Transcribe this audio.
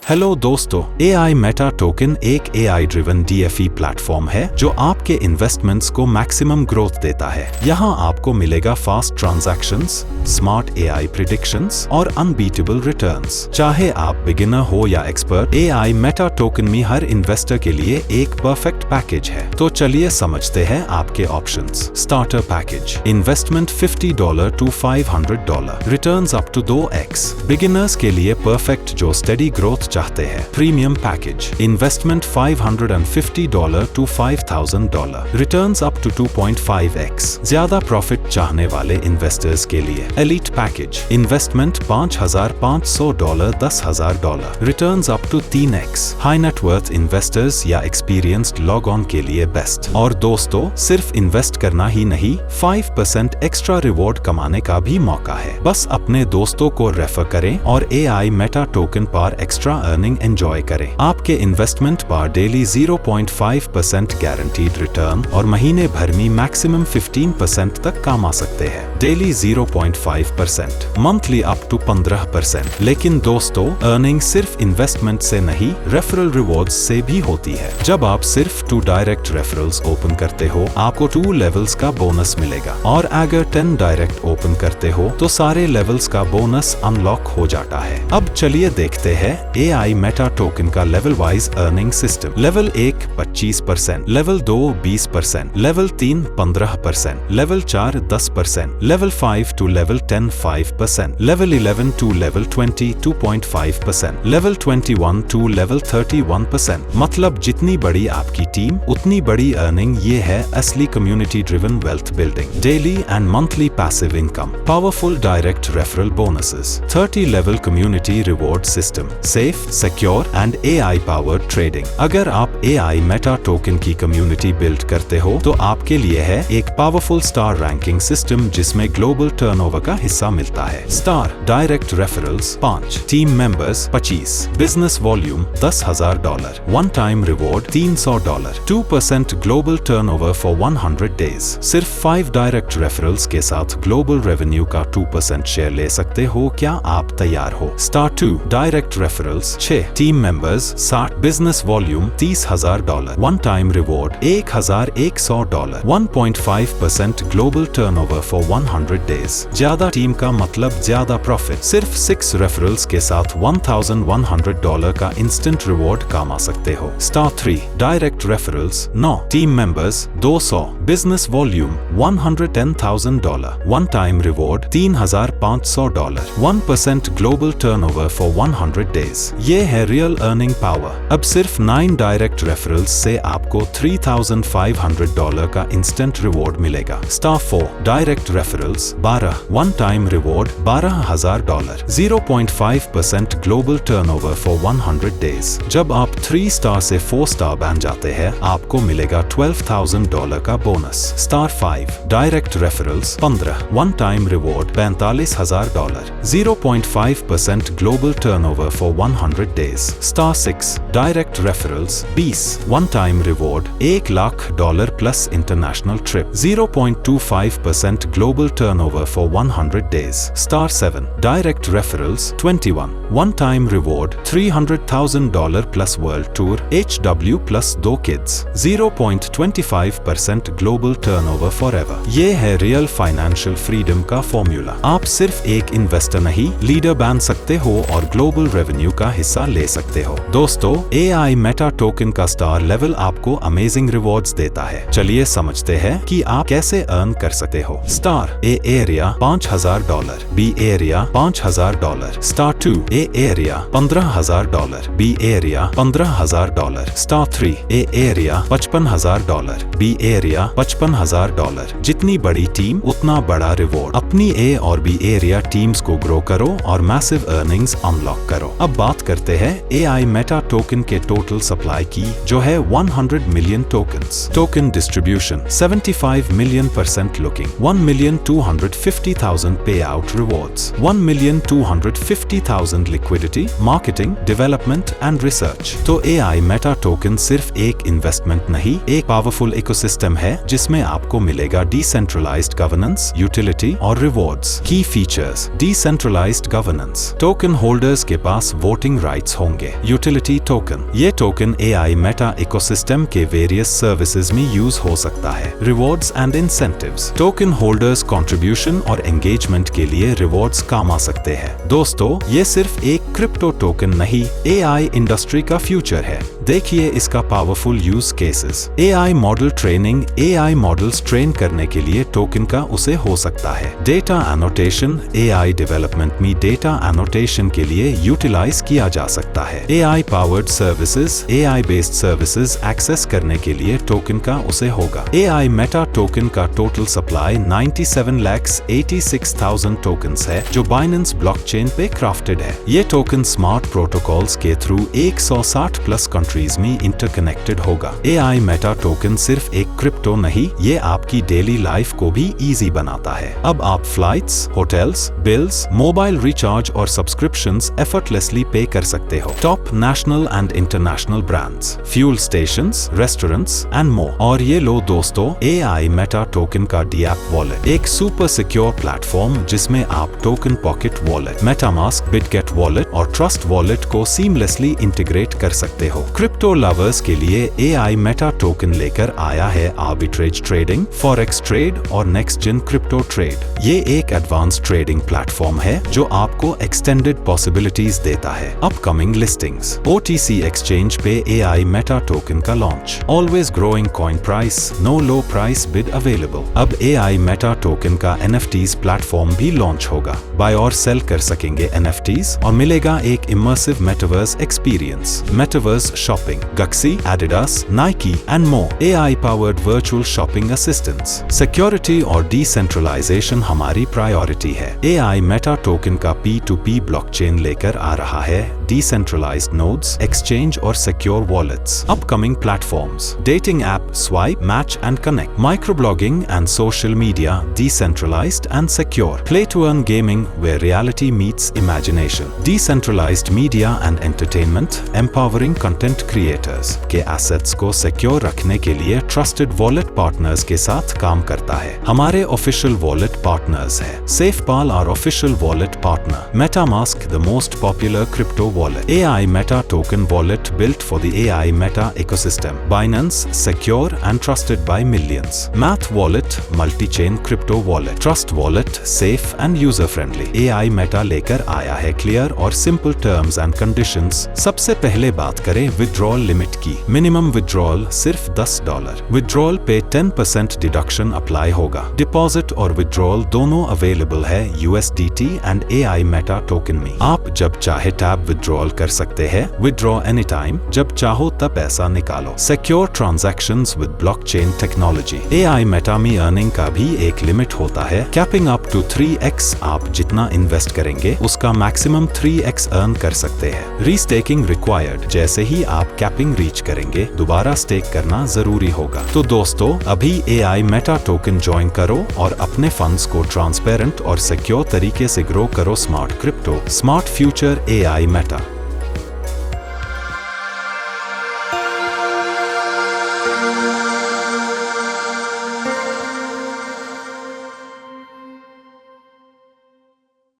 Hello दोस्तों, AI meta token एक AI driven DFE platform है जो आपके इन्वेस्टमेंट्स को मैक्सिमम ग्रोथ देता है। यहाँ आपको मिलेगा fast transactions, smart AI predictions और अनबीटेबल रिटर्न्स। चाहे आप बिगिनर हो या एक्सपर्ट, AI मेटा टोकन में हर इन्वेस्टर के लिए एक परफेक्ट पैकेज है। तो चलिए समझते हैं आपके options. Starter package, investment $50 to $500, returns up to 2x। Beginners के लिए परफेक्ट जो स्टेडी ग्रोथ चाहते हैं। Premium package, investment $550 to $5,000, returns up to 2.5x। ज्यादा प्रॉफिट चाहने वाले इन्वेस्टर्स के लिए। Elite package, investment $5,500 $10,000, returns up to 3x। High net worth investors या एक्सपीरियंस्ड लॉग ऑन के लिए बेस्ट। और दोस्तों, सिर्फ इन्वेस्ट करना ही नहीं, 5% एक्स्ट्रा रिवॉर्ड कमाने का भी मौका है। बस अपने दोस्तों को रेफर करें और AI मेटा टोकन पर एक्स्ट्रा अर्निंग एंजॉय करें। आपके इन्वेस्टमेंट पर डेली 0.5% गारंटीड रिटर्न और महीने भर में मैक्सिमम 15% तक कमा सकते हैं। Daily 0.5%, monthly up to 15%। लेकिन दोस्तों, अर्निंग सिर्फ इन्वेस्टमेंट से नहीं, रेफरल रिवॉर्ड्स से भी होती है। जब आप सिर्फ 2 डायरेक्ट रेफरल्स ओपन करते हो, आपको 2 लेवल्स का बोनस मिलेगा। और अगर 10 डायरेक्ट ओपन करते हो तो सारे लेवल्स का बोनस अनलॉक हो जाता है। अब चलिए देखते हैं AI मेटा टोकन का level wise earning system. Level 1 25%, level 2 20%, level 3 15%, level 4 10%, level 5 to level 10 5%, level 11 to level 20 2.5%, level 21 to level 31%। मतलब जितनी बड़ी आपकी टीम उतनी बड़ी अर्निंग। ये है असली community driven wealth building. Daily and monthly passive income, powerful direct referral bonuses, 30 level community reward system, safe, secure and AI powered trading. अगर आप AI मेटा टोकन की कम्युनिटी बिल्ड करते हो तो आपके लिए है एक पावरफुल स्टार रैंकिंग सिस्टम जिसमें ग्लोबल टर्नओवर का हिस्सा मिलता है। Star direct referrals 5, team members 25, business volume $10,000, one time reward $300, 2% global turnover for 100 days. सिर्फ 5 डायरेक्ट रेफरल्स के साथ ग्लोबल रेवेन्यू का 2% शेयर ले सकते हो। क्या आप तैयार हो? Star 2 direct referrals 6, team members 60, business volume $30,000, one time reward $1,100, 1.5% global turnover for 100 days. ज्यादा टीम का मतलब ज्यादा प्रॉफिट। सिर्फ 6 रेफरल्स के साथ $1,100 का इंस्टेंट रिवॉर्ड कमा सकते हो। Star 3 direct referrals 9, team members 200, business volume $110,000, one time reward $3,500, 1% global turnover for 100 days. ये है रियल अर्निंग पावर। अब सिर्फ 9 डायरेक्ट रेफरल्स से आपको $3,500 का इंस्टेंट रिवॉर्ड मिलेगा। Star 4 direct referrals 12, one time reward $12,000, 0.5% global turnover for 100 days. जब आप 3 स्टार से 4 स्टार बन जाते हैं, आपको मिलेगा $12,000 का bonus. Star 5 direct referrals 15, one time reward $45,000, 0.5% global turnover for 100 days. Star 6 direct referrals 20, one time reward $1,00,000 plus international trip, 0.25% global turnover for 100 days. Star 7 direct referrals 21, one time reward $300,000 plus world tour, HW plus 2 kids, 0.25% global turnover forever. ये है real financial freedom का formula. आप सिर्फ एक investor नहीं, leader बन सकते हो और ग्लोबल रेवेन्यू का हिस्सा ले सकते हो। दोस्तों, AI मेटा टोकन का स्टार लेवल आपको अमेजिंग रिवॉर्ड्स देता है। चलिए समझते हैं कि आप कैसे अर्न कर सकते हो। Star A area $5,000, B area $5,000, star 2 A area $15,000, B area $15,000, star 3 A area $55,000, B area $55,000। जितनी बड़ी टीम उतना बड़ा रिवॉर्ड। अपनी A और B एरिया टीम्स को ग्रो करो और मैसिव अर्निंग्स अनलॉक करो। अब बात करते हैं AI मेटा टोकन के टोटल सप्लाई की, जो है 100 million tokens. Token distribution 75 million % looking, 1 million 1,250,000 payout rewards, 1,250,000 liquidity, marketing, development and research। तो AI मेटा टोकन सिर्फ एक इन्वेस्टमेंट नहीं, एक पावरफुल इकोसिस्टम है जिसमें आपको मिलेगा डिसेंट्रलाइज्ड गवर्नेंस, यूटिलिटी और rewards. Key features: decentralised governance, token holders के पास वोटिंग राइट्स होंगे। यूटिलिटी टोकन, ये टोकन AI मेटा इकोसिस्टम के वेरियस सर्विसेज में यूज हो सकता है। Rewards and incentives, token holders contribution और एंगेजमेंट के लिए रिवॉर्ड्स काम आ सकते हैं। दोस्तों, ये सिर्फ एक क्रिप्टो टोकन नहीं, AI इंडस्ट्री का फ्यूचर है। देखिए इसका powerful use cases. AI model training, AI models train करने के लिए टोकन का उसे हो सकता है। डेटा एनोटेशन, AI डेवलपमेंट में डेटा एनोटेशन के लिए यूटिलाइज किया जा सकता है। AI powered services, AI based services access करने के लिए टोकन का उसे होगा। AI मेटा टोकन का टोटल सप्लाई 97,86,000 टोकन्स है जो बाइनेंस ब्लॉकचेन पे क्राफ्टेड है। ये टोकन स्मार्ट प्रोटोकॉल्स के थ्रू 160 प्लस कंट्रीज में इंटरकनेक्टेड होगा। AI मेटा टोकन सिर्फ एक क्रिप्टो नहीं, ये आपकी डेली लाइफ को भी इजी बनाता है। अब आप flights, hotels, bills, mobile recharge और सब्सक्रिप्शंस एफर्टलेसली पे कर सकते हो। Top national and international brands, fuel stations, restaurants and more. और ये लो दोस्तों, AI मेटा टोकन का DApp वॉलेट, एक सुपर सिक्योर प्लेटफॉर्म जिसमें आप token pocket wallet, MetaMask, Bitget wallet और ट्रस्ट वॉलेट को सीमलेसली इंटीग्रेट कर सकते हो। क्रिप्टो लवर्स के लिए AI मेटा टोकन लेकर आया है आर्बिट्रेज ट्रेडिंग, फॉरेक्स ट्रेड और नेक्स्ट जेन क्रिप्टो ट्रेड। ये एक एडवांस ट्रेडिंग प्लेटफॉर्म है जो आपको एक्सटेंडेड पॉसिबिलिटीज देता है। अपकमिंग लिस्टिंग्स, OTC एक्सचेंज पे AI मेटा टोकन का launch, always growing coin price, no low price bid available. अब AI मेटा टोकन का NFTs प्लेटफॉर्म भी लॉन्च होगा। बाय और सेल कर सकेंगे NFTs और मिलेगा एक immersive metaverse experience. Metaverse shopping, Galaxy, Adidas, Nike and more, AI powered virtual shopping assistants। Security और डिसेंट्रलाइजेशन हमारी प्रायोरिटी है। AI मेटा टोकन का P2P ब्लॉकचेन लेकर आ रहा है, decentralized nodes, exchange और secure wallets। Upcoming platforms, dating app, swipe, match and connect, microblogging and social media, decentralized and secure, play to earn gaming where reality meets imagination, decentralized media and entertainment, empowering content creators के assets को secure रखने के लिए trusted wallet partners के साथ काम करता है। हमारे official wallet partners है SafePal, our official wallet partner, MetaMask, the most popular crypto wallet, AI Meta token wallet built for the AI Meta ecosystem, Binance, secure and trusted by millions, Math wallet, multi-chain crypto wallet, Trust wallet, safe and user-friendly। AI Meta लेकर आया है clear और simple terms and conditions। सबसे पहले बात करें withdrawal limit की। Minimum withdrawal सिर्फ $10। विड्रॉल पे 10% डिडक्शन अप्लाई होगा। डिपॉजिट और विड्रॉल दोनों अवेलेबल है USDT and AI meta token में। आप जब चाहे टैब विड्रॉल कर सकते हैं। विड्रॉ एनी टाइम, जब चाहो तब पैसा निकालो। Secure transactions with blockchain technology. AI Meta में अर्निंग का भी एक लिमिट होता है, कैपिंग अप टू 3x। आप जितना इन्वेस्ट करेंगे उसका मैक्सिमम 3x अर्न कर सकते हैं। रीस्टेकिंग रिक्वायर्ड, जैसे ही आप कैपिंग रीच करेंगे दोबारा स्टेक करना जरूरी होगा। तो दोस्तों, अभी AI मेटा टोकन ज्वाइन करो और अपने फंड्स को ट्रांसपेरेंट और सिक्योर तरीके से ग्रो करो। Smart crypto, smart future, AI Meta.